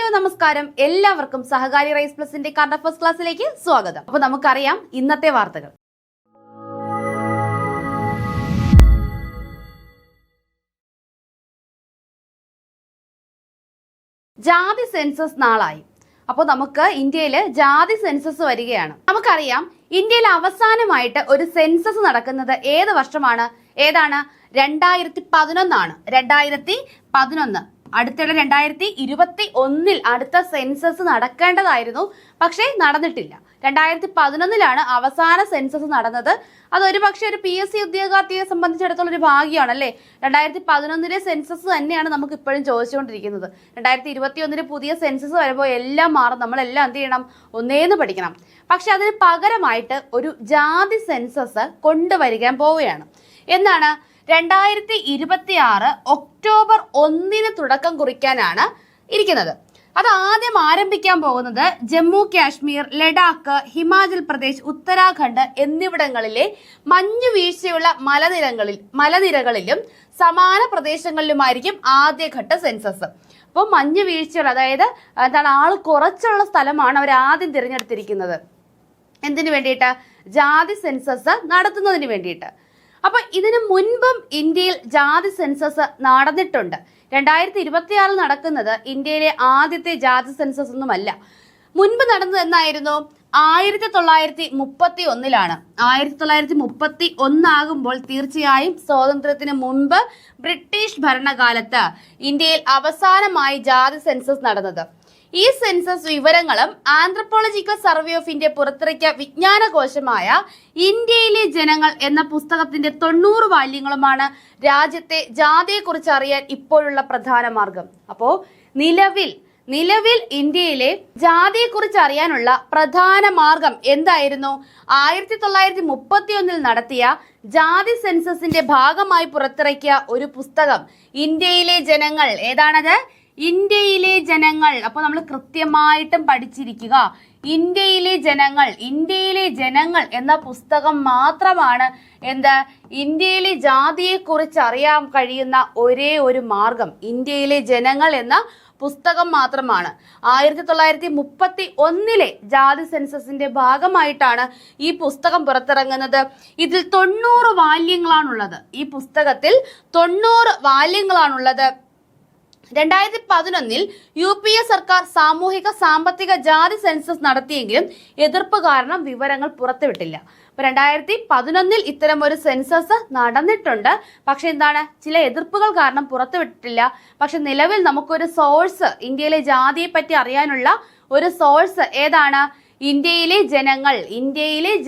Hello നമസ്കാരം, എല്ലാവർക്കും സഹകാരി rice പ്ലസിന്റെ current affairs ക്ലാസ്സിലേക്ക് സ്വാഗതം. അപ്പോൾ നമുക്കറിയാം ഇന്നത്തെ വാർത്തകൾ. ജാതി സെൻസസ് നാളായി. അപ്പോൾ നമുക്ക് ഇന്ത്യയിൽ ജാതി സെൻസസ് വരികയാണ്. നമുക്കറിയാം ഇന്ത്യയിൽ അവസാനമായിട്ട് ഒരു സെൻസസ് നടക്കുന്നത് ഏത് വർഷമാണ്? ഏതാണ്? 2011 2011. അടുത്തിടെ 2021 അടുത്ത സെൻസസ് നടക്കേണ്ടതായിരുന്നു, പക്ഷേ നടന്നിട്ടില്ല. 2011 അവസാന സെൻസസ് നടന്നത്. അതൊരു പക്ഷേ ഒരു PSC ഉദ്യോഗാർത്ഥിയെ സംബന്ധിച്ചിടത്തോളം ഒരു ഭാഗ്യമാണ് അല്ലേ. 2011 സെൻസസ് തന്നെയാണ് നമുക്ക് ഇപ്പോഴും ചോദിച്ചുകൊണ്ടിരിക്കുന്നത്. 2021 പുതിയ സെൻസസ് വരുമ്പോൾ എല്ലാം മാറും. നമ്മളെല്ലാം എന്ത് ചെയ്യണം? ഒന്നേന്ന് പഠിക്കണം. പക്ഷെ അതിന് പകരമായിട്ട് ഒരു ജാതി സെൻസസ് കൊണ്ടുവരിക്കാൻ പോവുകയാണ്. എന്നാണ്? 2026 ഒക്ടോബർ 1 തുടക്കം കുറിക്കാനാണ് ഇരിക്കുന്നത്. അത് ആദ്യം ആരംഭിക്കാൻ പോകുന്നത് ജമ്മു കാശ്മീർ, ലഡാക്ക്, ഹിമാചൽ പ്രദേശ്, ഉത്തരാഖണ്ഡ് എന്നിവിടങ്ങളിലെ മഞ്ഞുവീഴ്ചയുള്ള മലനിരകളിലും സമാന പ്രദേശങ്ങളിലുമായിരിക്കും ആദ്യഘട്ട സെൻസസ്. അപ്പോൾ മഞ്ഞുവീഴ്ചയുള്ള, അതായത് ആൾ കുറച്ചുള്ള സ്ഥലമാണ് അവർ ആദ്യം തിരഞ്ഞെടുത്തിരിക്കുന്നത്. എന്തിനു വേണ്ടിയിട്ട്? ജാതി സെൻസസ് നടത്തുന്നതിന് വേണ്ടിയിട്ട്. അപ്പൊ ഇതിനു മുൻപും ഇന്ത്യയിൽ ജാതി സെൻസസ് നടന്നിട്ടുണ്ട്. 2026 നടക്കുന്നത് ഇന്ത്യയിലെ ആദ്യത്തെ ജാതി സെൻസസ് ഒന്നുമല്ല. മുൻപ് നടന്നത് എന്നായിരുന്നു? 1931. 1931 ആകുമ്പോൾ തീർച്ചയായും സ്വാതന്ത്ര്യത്തിന് മുൻപ് ബ്രിട്ടീഷ് ഭരണകാലത്ത് ഇന്ത്യയിൽ അവസാനമായി ജാതി സെൻസസ് നടന്നത്. ഈ സെൻസസ് വിവരങ്ങളും ആന്ത്രപ്പോളജിക്കൽ സർവേ ഓഫ് ഇന്ത്യ പുറത്തിറക്കിയ വിജ്ഞാനകോശമായ ഇന്ത്യയിലെ ജനങ്ങൾ എന്ന പുസ്തകത്തിന്റെ 90 വാല്യങ്ങളുമാണ് രാജ്യത്തെ ജാതിയെക്കുറിച്ച് അറിയാൻ ഇപ്പോഴുള്ള പ്രധാന മാർഗം. അപ്പോ നിലവിൽ ഇന്ത്യയിലെ ജാതിയെക്കുറിച്ച് അറിയാനുള്ള പ്രധാന മാർഗം എന്തായിരുന്നു? 1931 നടത്തിയ ജാതി സെൻസസിന്റെ ഭാഗമായി പുറത്തിറക്കിയ ഒരു പുസ്തകം ഇന്ത്യയിലെ ജനങ്ങൾ. ഏതാണത്? ഇന്ത്യയിലെ ജനങ്ങൾ. അപ്പൊ നമ്മൾ കൃത്യമായിട്ടും പഠിച്ചിരിക്കുക. ഇന്ത്യയിലെ ജനങ്ങൾ എന്ന പുസ്തകം മാത്രമാണ് ഇന്ത്യയിലെ ജാതിയെ കുറിച്ച് അറിയാൻ കഴിയുന്ന ഒരേ ഒരു മാർഗം. ഇന്ത്യയിലെ ജനങ്ങൾ എന്ന പുസ്തകം മാത്രമാണ്. 1931 ജാതി സെൻസസിന്റെ ഭാഗമായിട്ടാണ് ഈ പുസ്തകം പുറത്തിറങ്ങുന്നത്. ഇതിൽ 90 വാല്യങ്ങളാണുള്ളത്. ഈ പുസ്തകത്തിൽ 90 വാല്യങ്ങളാണുള്ളത്. 2011 UPA സർക്കാർ സാമൂഹിക സാമ്പത്തിക ജാതി സെൻസസ് നടത്തിയെങ്കിലും എതിർപ്പ് കാരണം വിവരങ്ങൾ പുറത്തുവിട്ടില്ല. 2011 ഇത്തരം ഒരു സെൻസസ് നടന്നിട്ടുണ്ട്, പക്ഷെ ചില എതിർപ്പുകൾ കാരണം പുറത്തുവിട്ടിട്ടില്ല. പക്ഷെ നിലവിൽ നമുക്കൊരു സോഴ്സ്, ഇന്ത്യയിലെ ജാതിയെ പറ്റി അറിയാനുള്ള ഒരു സോഴ്സ് ഏതാണ്? ഇന്ത്യയിലെ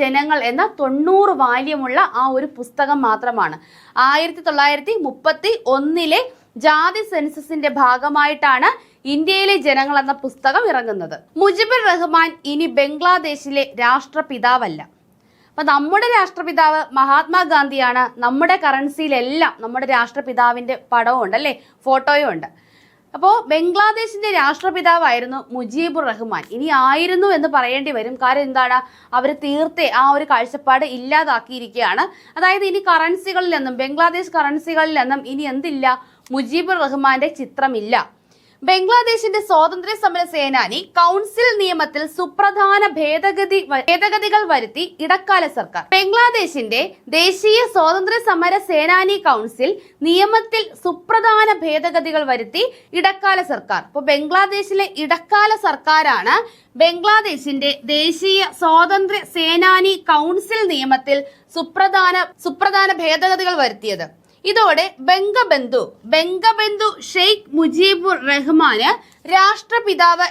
ജനങ്ങൾ എന്ന 90 വാല്യമുള്ള ആ ഒരു പുസ്തകം മാത്രമാണ്. 1931 ജാതി സെൻസസിന്റെ ഭാഗമായിട്ടാണ് ഇന്ത്യയിലെ ജനങ്ങൾ എന്ന പുസ്തകം ഇറങ്ങുന്നത്. മുജിബുർ റഹ്മാൻ ഇനി ബംഗ്ലാദേശിലെ രാഷ്ട്രപിതാവല്ല. അപ്പൊ നമ്മുടെ രാഷ്ട്രപിതാവ് മഹാത്മാഗാന്ധിയാണ്. നമ്മുടെ കറൻസിയിലെല്ലാം നമ്മുടെ രാഷ്ട്രപിതാവിന്റെ പടവും ഉണ്ട് അല്ലെ, ഫോട്ടോയും ഉണ്ട്. അപ്പോൾ ബംഗ്ലാദേശിന്റെ രാഷ്ട്രപിതാവായിരുന്നു മുജീബുർ റഹ്മാൻ. ഇനി ആയിരുന്നു എന്ന് പറയേണ്ടി വരും. കാര്യം അവർ തീർത്തെ ആ ഒരു കാഴ്ചപ്പാട് ഇല്ലാതാക്കിയിരിക്കുകയാണ്. അതായത് ഇനി കറൻസികളിലൊന്നും, ബംഗ്ലാദേശ് കറൻസികളിലൊന്നും ഇനി എന്തില്ല? മുജീബുർ റഹ്മാന്റെ ചിത്രമില്ല. ബംഗ്ലാദേശിന്റെ സ്വാതന്ത്ര്യ സമര സേനാനി കൗൺസിൽ നിയമത്തിൽ സുപ്രധാന ഭേദഗതികൾ വരുത്തി ഇടക്കാല സർക്കാർ. ബംഗ്ലാദേശിന്റെ ദേശീയ സ്വാതന്ത്ര്യ സമര സേനാനി കൗൺസിൽ നിയമത്തിൽ സുപ്രധാന ഭേദഗതികൾ വരുത്തി ഇടക്കാല സർക്കാർ. അപ്പോൾ ബംഗ്ലാദേശിലെ ഇടക്കാല സർക്കാരാണ് ബംഗ്ലാദേശിന്റെ ദേശീയ സ്വാതന്ത്ര്യ സേനാനി കൗൺസിൽ നിയമത്തിൽ സുപ്രധാന ഭേദഗതികൾ വരുത്തിയത്. ഇതോടെ ബംഗബന്ധു ഷെയ്ഖ് മുജീബുർ റഹ്മാന് രാഷ്ട്രപിതാവ്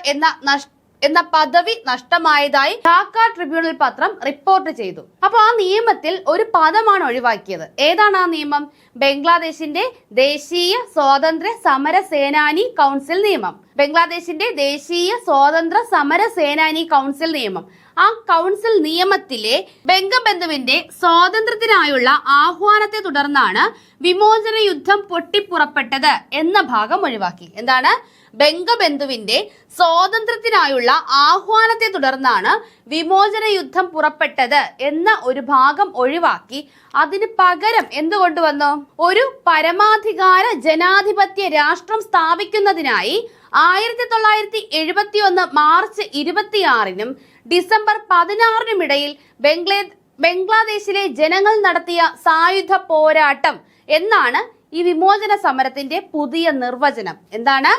എന്ന പദവി നഷ്ടമായതായി ധാക്ക ട്രിബ്യൂണൽ പത്രം റിപ്പോർട്ട് ചെയ്തു. അപ്പൊ ആ നിയമത്തിൽ ഒരു പദമാണ് ഒഴിവാക്കിയത്. ഏതാണ് ആ നിയമം? ബംഗ്ലാദേശിന്റെ ദേശീയ സ്വാതന്ത്ര്യ സമര സേനാനി കൗൺസിൽ നിയമം. ബംഗ്ലാദേശിന്റെ ദേശീയ സ്വാതന്ത്ര്യ സമര സേനാനി കൗൺസിൽ നിയമം. ആ കൗൺസിൽ നിയമത്തിലെ ബംഗബന്ധുവിന്റെ സ്വാതന്ത്ര്യത്തിനായുള്ള ആഹ്വാനത്തെ തുടർന്നാണ് വിമോചന യുദ്ധം പൊട്ടിപ്പുറപ്പെട്ടത് എന്ന ഭാഗം ഒഴിവാക്കി. ബംഗബന്ധുവിന്റെ സ്വാതന്ത്ര്യത്തിനായുള്ള ആഹ്വാനത്തെ തുടർന്നാണ് വിമോചന യുദ്ധം പുറപ്പെട്ടത് എന്ന ഒരു ഭാഗം ഒഴിവാക്കി അതിന് പകരം എന്തുകൊണ്ടുവന്നു? ഒരു പരമാധികാര ജനാധിപത്യ രാഷ്ട്രം സ്ഥാപിക്കുന്നതിനായി 1971 മാർച്ച് 26-നും ഡിസംബർ 16-നും ഇടയിൽ ബംഗ്ലാദേശിലെ ജനങ്ങൾ നടത്തിയ സായുധ പോരാട്ടം എന്നാണ് ഈ വിമോചന സമരത്തിന്റെ പുതിയ നിർവചനം. എന്താണ്?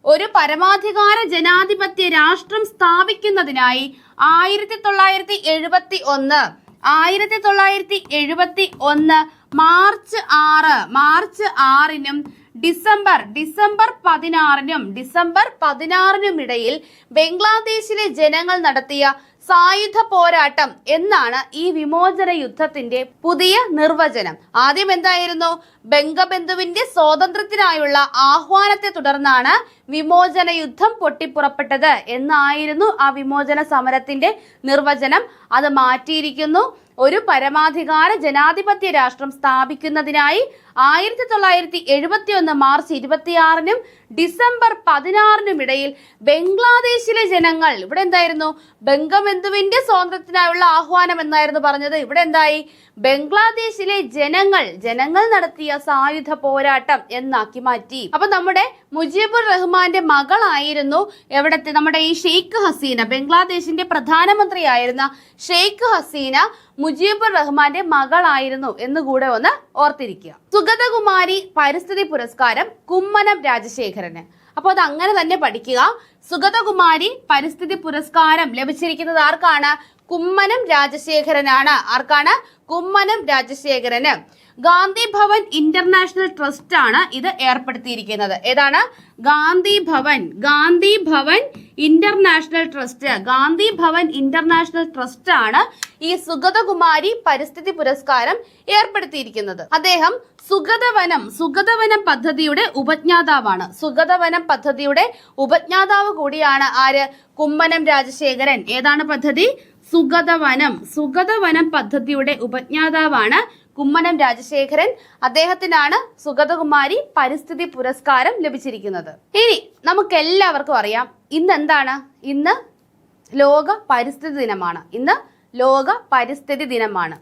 ഒരു പരമാധികാര ജനാധിപത്യ രാഷ്ട്രം സ്ഥാപിക്കുന്നതിനായി 1971 മാർച്ച് 6-നും ഡിസംബർ 16-നും ഇടയിൽ ബംഗ്ലാദേശിലെ ജനങ്ങൾ നടത്തിയ സായുധ പോരാട്ടം എന്നാണ് ഈ വിമോചന യുദ്ധത്തിന്റെ പുതിയ നിർവചനം. ആദ്യം എന്തായിരുന്നു? ബംഗബന്ധുവിന്റെ സ്വാതന്ത്ര്യത്തിനായുള്ള ആഹ്വാനത്തെ തുടർന്നാണ് വിമോചന യുദ്ധം പൊട്ടിപ്പുറപ്പെട്ടത് എന്നായിരുന്നു ആ വിമോചന സമരത്തിന്റെ നിർവചനം. അത് മാറ്റിയിരിക്കുന്നു. ഒരു പരമാധികാര ജനാധിപത്യ രാഷ്ട്രം സ്ഥാപിക്കുന്നതിനായി 1971 മാർച്ച് 26-നും ഡിസംബർ 16-നും ഇടയിൽ ബംഗ്ലാദേശിലെ ജനങ്ങൾ, ഇവിടെ എന്തായിരുന്നു? ബംഗബന്ധുവിന്റെ സ്വാതന്ത്ര്യത്തിനായുള്ള ആഹ്വാനം എന്നായിരുന്നു പറഞ്ഞത്. ഇവിടെ എന്തായി? ബംഗ്ലാദേശിലെ ജനങ്ങൾ നടത്തിയ സായുധ പോരാട്ടം എന്നാക്കി മാറ്റി. അപ്പൊ നമ്മുടെ മുജീബുർ റഹ്മാന്റെ മകളായിരുന്നു നമ്മുടെ ഈ ഷെയ്ഖ് ഹസീന, ബംഗ്ലാദേശിന്റെ പ്രധാനമന്ത്രിയായിരുന്ന ഷെയ്ഖ് ഹസീന മുജീബുർ റഹ്മാന്റെ മകളായിരുന്നു എന്നുകൂടെ ഒന്ന് ഓർത്തിരിക്കുക. സുഗതകുമാരി പരിസ്ഥിതി പുരസ്കാരം കുമ്മനം രാജശേഖരന്. അപ്പൊ അത് അങ്ങനെ തന്നെ പഠിക്കുക. സുഗതകുമാരി പരിസ്ഥിതി പുരസ്കാരം ലഭിച്ചിരിക്കുന്നത് ആർക്കാണ്? കുമ്മനം രാജശേഖരനാണ്. ആർക്കാണ്? കുമ്മനം രാജശേഖരന്. ഗാന്ധി ഭവൻ ഇന്റർനാഷണൽ ട്രസ്റ്റ് ആണ് ഇത് ഏർപ്പെടുത്തിയിരിക്കുന്നത്. ഏതാണ്? ഗാന്ധി ഭവൻ ഇന്റർനാഷണൽ ട്രസ്റ്റ് ആണ് ഈ സുഗതകുമാരി പരിസ്ഥിതി പുരസ്കാരം ഏർപ്പെടുത്തിയിരിക്കുന്നത്. അദ്ദേഹം സുഗതവനം പദ്ധതിയുടെ ഉപജ്ഞാതാവാണ്. സുഗതവനം പദ്ധതിയുടെ ഉപജ്ഞാതാവ് കൂടിയാണ് ആര്? കുമ്മനം രാജശേഖരൻ. ഏതാണ് പദ്ധതി? സുഗതവനം പദ്ധതിയുടെ ഉപജ്ഞാതാവാണ് കുമ്മനം രാജശേഖരൻ. അദ്ദേഹത്തിനാണ് സുഗതകുമാരി പരിസ്ഥിതി പുരസ്കാരം ലഭിച്ചിരിക്കുന്നത്. ഇനി നമുക്ക് എല്ലാവർക്കും അറിയാം ഇന്ന് എന്താണ്? ഇന്ന് ലോക പരിസ്ഥിതി ദിനമാണ്.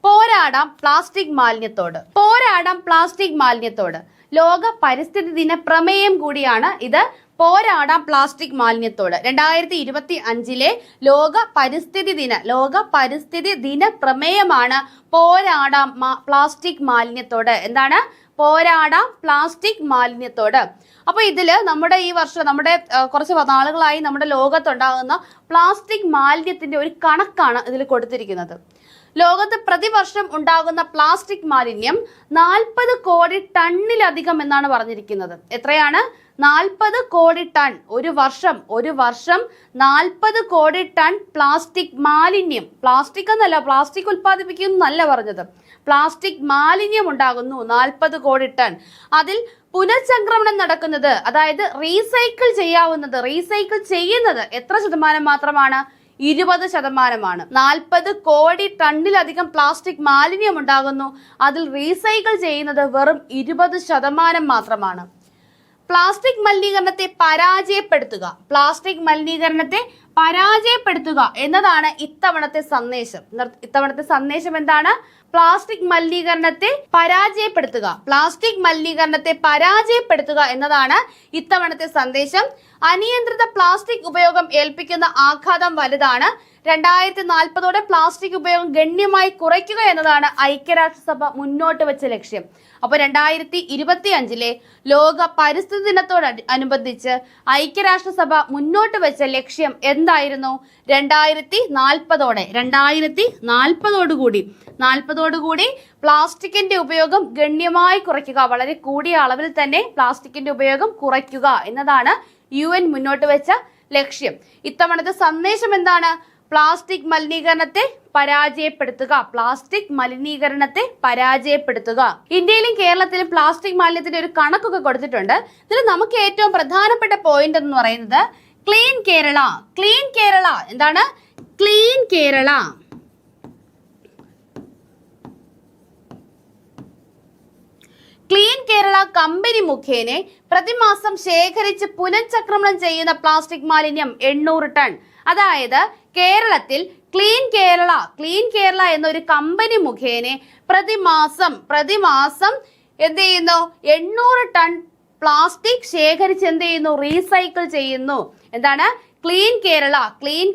പോരാടാം പ്ലാസ്റ്റിക് മാലിന്യത്തോട്. ലോക പരിസ്ഥിതി ദിന പ്രമേയം കൂടിയാണ് ഇത്. പോരാടാം പ്ലാസ്റ്റിക് മാലിന്യത്തോട്. 2025 ലോക പരിസ്ഥിതി ദിന പ്രമേയമാണ് പോരാടാം പ്ലാസ്റ്റിക് മാലിന്യത്തോട്. എന്താണ്? പോരാടാം പ്ലാസ്റ്റിക് മാലിന്യത്തോട്. അപ്പൊ ഇതില് നമ്മുടെ ഈ വർഷം, നമ്മുടെ കുറച്ച് നാളുകളായി നമ്മുടെ ലോകത്തുണ്ടാകുന്ന പ്ലാസ്റ്റിക് മാലിന്യത്തിന്റെ ഒരു കണക്കാണ് ഇതിൽ കൊടുത്തിരിക്കുന്നത്. ലോകത്ത് പ്രതിവർഷം ഉണ്ടാകുന്ന പ്ലാസ്റ്റിക് മാലിന്യം 40 കോടി ടണ്ണിലധികം എന്നാണ് പറഞ്ഞിരിക്കുന്നത്. എത്രയാണ്? 40 കോടി ടൺ. ഒരു വർഷം 40 കോടി ടൺ പ്ലാസ്റ്റിക് മാലിന്യം. പ്ലാസ്റ്റിക് എന്നല്ല, പ്ലാസ്റ്റിക് ഉൽപ്പാദിപ്പിക്കുന്നല്ല പറഞ്ഞത്. പ്ലാസ്റ്റിക് മാലിന്യം ഉണ്ടാകുന്നു 40 കോടി ടൺ. അതിൽ പുനഃചംക്രമണം നടക്കുന്നത്, അതായത് റീസൈക്കിൾ ചെയ്യുന്നത് എത്ര ശതമാനം മാത്രമാണ്? 20%. 40 കോടി ടണ്ണിലധികം പ്ലാസ്റ്റിക് മാലിന്യം ഉണ്ടാകുന്നു. അതിൽ റീസൈക്കിൾ ചെയ്യുന്നത് വെറും 20% മാത്രമാണ്. പ്ലാസ്റ്റിക് മലിനീകരണത്തെ പരാജയപ്പെടുത്തുക എന്നതാണ് ഇത്തവണത്തെ സന്ദേശം. എന്താണ്? പ്ലാസ്റ്റിക് മലിനീകരണത്തെ പരാജയപ്പെടുത്തുക എന്നതാണ് ഇത്തവണത്തെ സന്ദേശം. അനിയന്ത്രിത പ്ലാസ്റ്റിക് ഉപയോഗം ഏൽപ്പിക്കുന്ന ആഘാതം വലുതാണ്. 2040 പ്ലാസ്റ്റിക് ഉപയോഗം ഗണ്യമായി കുറയ്ക്കുക എന്നതാണ് ഐക്യരാഷ്ട്രസഭ മുന്നോട്ട് വെച്ച ലക്ഷ്യം. അപ്പൊ 2025 ലോക പരിസ്ഥിതി ദിനത്തോടനുബന്ധിച്ച് ഐക്യരാഷ്ട്രസഭ മുന്നോട്ട് വെച്ച ലക്ഷ്യം എന്തായിരുന്നു? 2040 പ്ലാസ്റ്റിക്കിന്റെ ഉപയോഗം ഗണ്യമായി കുറയ്ക്കുക, വളരെ കൂടിയ അളവിൽ തന്നെ പ്ലാസ്റ്റിക്കിന്റെ ഉപയോഗം കുറയ്ക്കുക എന്നതാണ് UN മുന്നോട്ട് വെച്ച ലക്ഷ്യം. ഇത്തവണത്തെ സന്ദേശം എന്താണ്? പ്ലാസ്റ്റിക് മലിനീകരണത്തെ പരാജയപ്പെടുത്തുക. ഇന്ത്യയിലും കേരളത്തിലും പ്ലാസ്റ്റിക് മാലിന്യത്തിന്റെ ഒരു കണക്കൊക്കെ കൊടുത്തിട്ടുണ്ട്. ഇതിൽ നമുക്ക് ഏറ്റവും പ്രധാനപ്പെട്ട പോയിന്റ് എന്ന് പറയുന്നത് ക്ലീൻ കേരള. എന്താണ്? Clean Kerala. Clean Kerala company മുഖേന പ്രതിമാസം ശേഖരിച്ച് പുനഃചക്രമണം ചെയ്യുന്ന പ്ലാസ്റ്റിക് മാലിന്യം 800 ടൺ. അതായത് കേരളത്തിൽ ക്ലീൻ കേരള എന്നൊരു കമ്പനി മുഖേന പ്രതിമാസം എന്ത് ചെയ്യുന്നു? 800 ടൺ പ്ലാസ്റ്റിക് ശേഖരിച്ച് എന്ത് ചെയ്യുന്നു? റീസൈക്കിൾ ചെയ്യുന്നു. എന്താണ്? ക്ലീൻ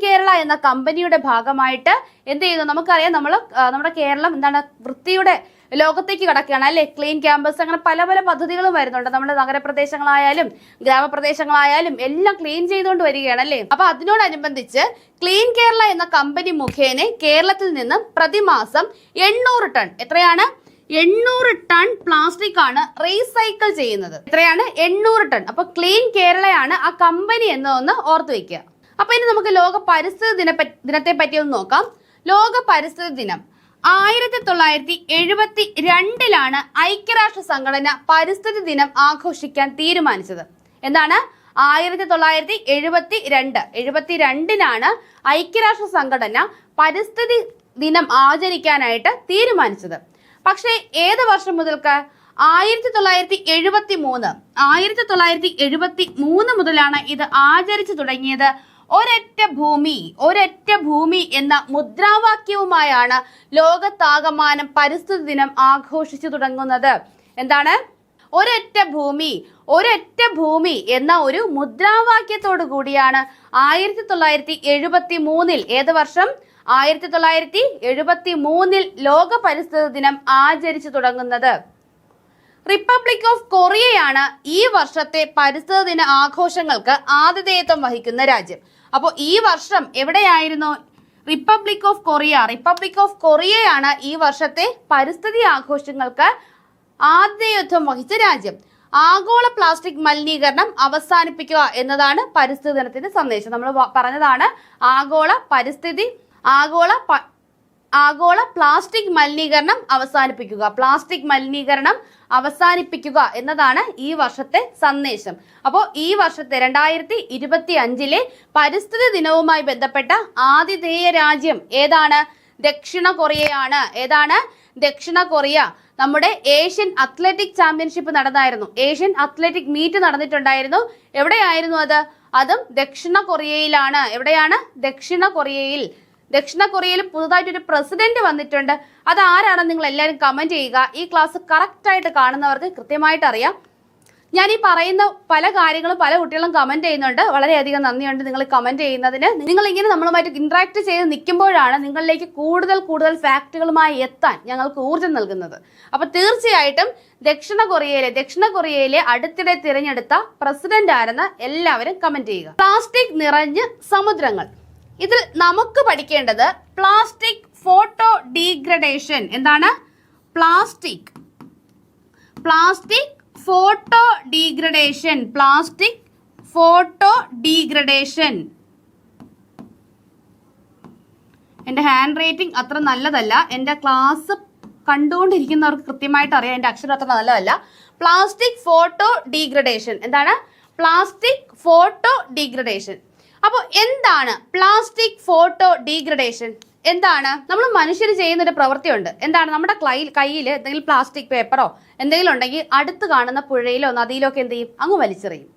കേരള എന്ന കമ്പനിയുടെ ഭാഗമായിട്ട് എന്ത് ചെയ്യുന്നു? നമുക്കറിയാം, നമ്മുടെ കേരളം എന്താണ് വൃത്തിയുടെ ലോകത്തേക്ക് കടക്കുകയാണ് അല്ലെ. ക്ലീൻ ക്യാമ്പസ്, അങ്ങനെ പല പല പദ്ധതികളും വരുന്നുണ്ട്. നമ്മുടെ നഗരപ്രദേശങ്ങളായാലും ഗ്രാമപ്രദേശങ്ങളായാലും എല്ലാം ക്ലീൻ ചെയ്തുകൊണ്ട് വരികയാണ് അല്ലെ. അപ്പൊ അതിനോടനുബന്ധിച്ച് ക്ലീൻ കേരള എന്ന കമ്പനി മുഖേന കേരളത്തിൽ നിന്നും പ്രതിമാസം 800 ടൺ, എത്രയാണ്? 800 ടൺ പ്ലാസ്റ്റിക് ആണ് റീസൈക്കിൾ ചെയ്യുന്നത്. എത്രയാണ്? 800 ടൺ. അപ്പൊ ക്ലീൻ കേരളയാണ് ആ കമ്പനി എന്നൊന്ന് ഓർത്തു വെക്കുക. അപ്പൊ ഇനി നമുക്ക് ലോക പരിസ്ഥിതി ദിനത്തെ പറ്റി ഒന്ന് നോക്കാം. ലോക പരിസ്ഥിതി ദിനം 1972 ഐക്യരാഷ്ട്ര സംഘടന പരിസ്ഥിതി ദിനം ആഘോഷിക്കാൻ തീരുമാനിച്ചത്. എന്താണ്? 1972 ഐക്യരാഷ്ട്ര സംഘടന പരിസ്ഥിതി ദിനം ആചരിക്കാനായിട്ട് തീരുമാനിച്ചത്. പക്ഷേ ഏത് വർഷം മുതൽക്ക്? 1973 മുതലാണ് ഇത് ആചരിച്ചു തുടങ്ങിയത്. ഒരൊറ്റ ഭൂമി എന്ന മുദ്രാവാക്യവുമായാണ് ലോകത്താകമാനം പരിസ്ഥിതി ദിനം ആഘോഷിച്ചു തുടങ്ങുന്നത്. എന്താണ്? ഒരൊറ്റ ഭൂമി എന്ന ഒരു മുദ്രാവാക്യത്തോടു കൂടിയാണ് 1973 ഏത് വർഷം? 1973 ലോക പരിസ്ഥിതി ദിനം ആചരിച്ചു തുടങ്ങുന്നത്. റിപ്പബ്ലിക് ഓഫ് കൊറിയയാണ് ഈ വർഷത്തെ പരിസ്ഥിതി ദിന ആഘോഷങ്ങൾക്ക് ആതിഥേയത്വം വഹിക്കുന്ന രാജ്യം. അപ്പോൾ ഈ വർഷം എവിടെയായിരുന്നു? റിപ്പബ്ലിക് ഓഫ് കൊറിയയാണ് ഈ വർഷത്തെ പരിസ്ഥിതി ആഘോഷങ്ങൾക്ക് ആതിഥേയത്വം വഹിച്ച രാജ്യം. ആഗോള പ്ലാസ്റ്റിക് മലിനീകരണം അവസാനിപ്പിക്കുക എന്നതാണ് പരിസ്ഥിതി ദിനത്തിന്റെ സന്ദേശം. നമ്മൾ പറഞ്ഞതാണ് ആഗോള പ്ലാസ്റ്റിക് മലിനീകരണം അവസാനിപ്പിക്കുക എന്നതാണ് ഈ വർഷത്തെ സന്ദേശം. അപ്പോൾ ഈ വർഷത്തെ 2025 പരിസ്ഥിതി ദിനവുമായി ബന്ധപ്പെട്ട ആതിഥേയ രാജ്യം ഏതാണ്? ദക്ഷിണ കൊറിയയാണ്. ഏതാണ്? ദക്ഷിണ കൊറിയ. നമ്മുടെ ഏഷ്യൻ അത്ലറ്റിക് ചാമ്പ്യൻഷിപ്പ് നടന്നായിരുന്നു. ഏഷ്യൻ അത്ലറ്റിക് മീറ്റ് നടന്നിട്ടുണ്ടായിരുന്നു. എവിടെയായിരുന്നു അത്? അതും ദക്ഷിണ കൊറിയയിലാണ്. എവിടെയാണ്? ദക്ഷിണ കൊറിയയിൽ പുതുതായിട്ടൊരു പ്രസിഡന്റ് വന്നിട്ടുണ്ട്. അത് ആരാണെന്ന് നിങ്ങൾ എല്ലാവരും കമന്റ് ചെയ്യുക. ഈ ക്ലാസ് കറക്റ്റ് ആയിട്ട് കാണുന്നവർക്ക് കൃത്യമായിട്ട് അറിയാം. ഞാൻ ഈ പറയുന്ന പല കാര്യങ്ങളും പല കുട്ടികളും കമന്റ് ചെയ്യുന്നുണ്ട്. വളരെയധികം നന്ദിയുണ്ട് നിങ്ങൾ കമന്റ് ചെയ്യുന്നതിന്. നിങ്ങൾ ഇങ്ങനെ നമ്മളുമായിട്ട് ഇന്ററാക്ട് ചെയ്ത് നിൽക്കുമ്പോഴാണ് നിങ്ങളിലേക്ക് കൂടുതൽ ഫാക്റ്റുകളുമായി എത്താൻ ഞങ്ങൾക്ക് ഊർജ്ജം നൽകുന്നത്. അപ്പൊ തീർച്ചയായിട്ടും ദക്ഷിണ കൊറിയയിലെ അടുത്തിടെ തിരഞ്ഞെടുത്ത പ്രസിഡന്റ് ആരെന്ന് എല്ലാവരും കമന്റ് ചെയ്യുക. പ്ലാസ്റ്റിക് നിറഞ്ഞ സമുദ്രങ്ങൾ. ഇതിൽ നമുക്ക് പഠിക്കേണ്ടത് പ്ലാസ്റ്റിക് ഫോട്ടോ ഡീഗ്രഡേഷൻ. എന്താണ്? Plastic photo degradation. എൻ്റെ ഹാൻഡ് റൈറ്റിംഗ് അത്ര നല്ലതല്ല. എൻ്റെ ക്ലാസ് കണ്ടുകൊണ്ടിരിക്കുന്നവർക്ക് കൃത്യമായിട്ട് അറിയാം എൻ്റെ അക്ഷരം അത്ര നല്ലതല്ല. Plastic photo degradation. എന്താണ്? Plastic photo degradation. അപ്പോൾ എന്താണ് പ്ലാസ്റ്റിക് ഫോട്ടോ ഡീഗ്രഡേഷൻ? എന്താണ്? നമ്മൾ മനുഷ്യർ ചെയ്യുന്ന ഒരു പ്രവൃത്തിയുണ്ട്. എന്താണ്? നമ്മുടെ കയ്യിൽ എന്തെങ്കിലും പ്ലാസ്റ്റിക് പേപ്പറോ എന്തെങ്കിലും ഉണ്ടെങ്കിൽ അടുത്ത് കാണുന്ന പുഴയിലോ നദിയിലോ ഒക്കെ എന്ത് ചെയ്യും? അങ്ങ് വലിച്ചെറിയും.